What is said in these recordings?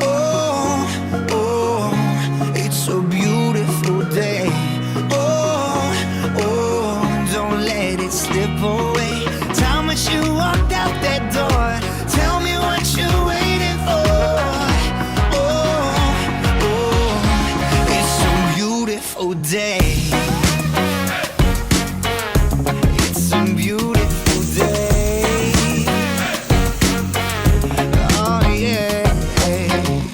Oh, oh, it's a beautiful day. Oh, oh, don't let it slip away. Time that you walked out that door, tell me what you're waiting for. Oh, oh, it's a beautiful day. It's a beautiful day. Oh yeah,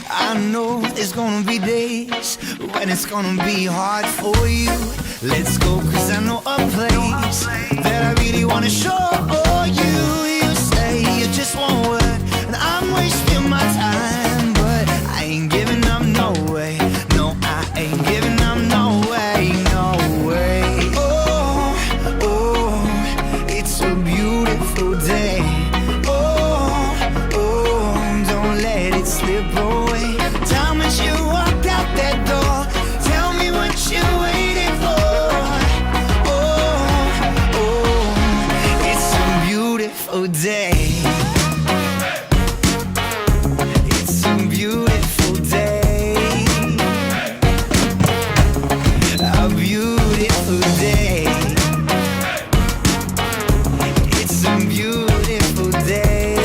I know there's gonna be days when it's gonna be hard for you. Let's go, 'cause I know a place that I really wanna show you. You say you just want what, and I'm wasting my time, but I ain't giving up, no way. No, I ain't giving up, no way, no way. Oh, oh, it's a beautiful day. Oh, oh, don't let it slip away. Time as you walk out that door, tell me what you're waiting for. Oh, oh, it's a beautiful day. It's a beautiful day. A beautiful day. It's a beautiful day.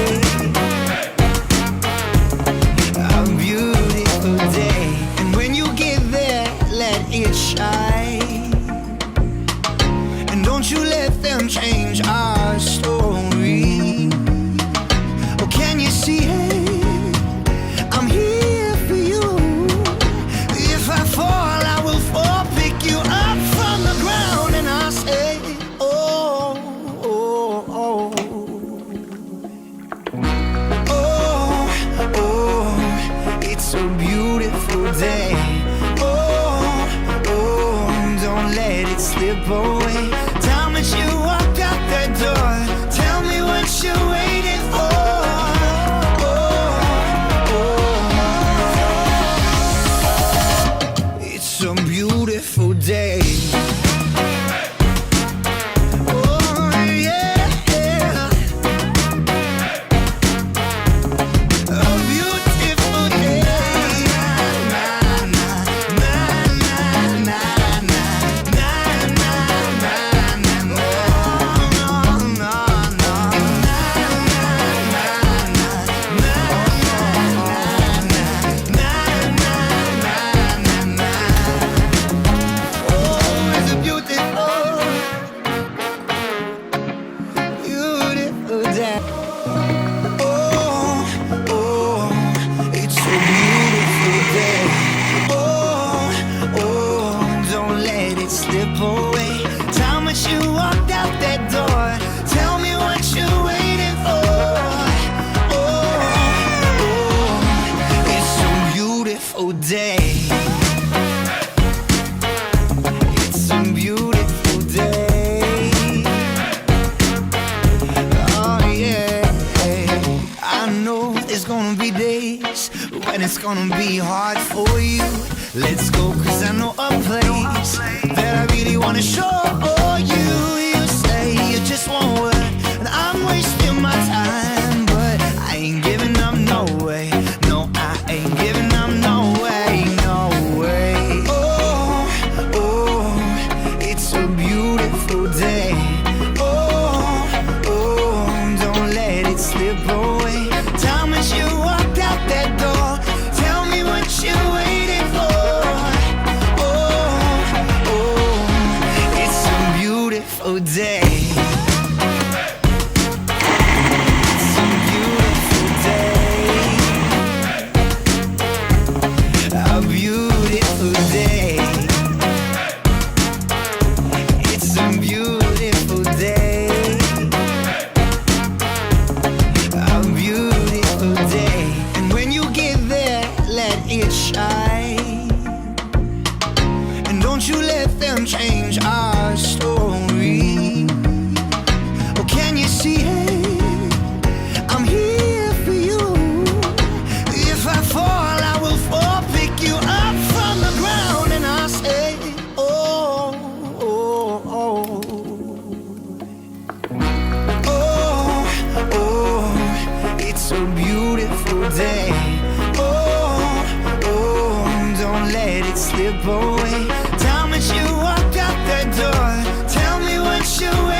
A beautiful day. And when you get there, let it shine. And don't you let them change our story. Oh, can you see it? I'm here for you. If I fall, I will fall, pick you up from the ground, and I'll say, oh, oh, oh. Oh, oh, it's a beautiful day. Oh, oh, don't let it slip away. Time that you walk out that door, tell me what you're waiting for. Oh, oh, it's a beautiful day. Oh, yeah, yeah. A beautiful day. Na, na, na, na, na, na, na, na, na, na, na. No, no, no. Na, na, na, na, na, na, na, na, na. Oh, it's a beautiful, beautiful day. Oh, oh, it's a beautiful day. Oh, oh, don't let it slip away. Time that you walked out that door, tell me what you're waiting for. Oh, oh, it's a beautiful day. It's a beautiful day. Oh yeah, I know there's gonna be days when it's gonna be hard for you. Let's go, 'cause I know a place that I really wanna show you. You say you just want what, and I'm wasting my time, but I ain't giving up, no way. No, I ain't giving up, no way, no way. Oh, oh, it's a beautiful day. Oh, oh, don't let it slip away. Time as you walked out that door, tell me what you're waiting for. Oh, oh, it's a beautiful slip away. Time that you walked out that door, tell me what you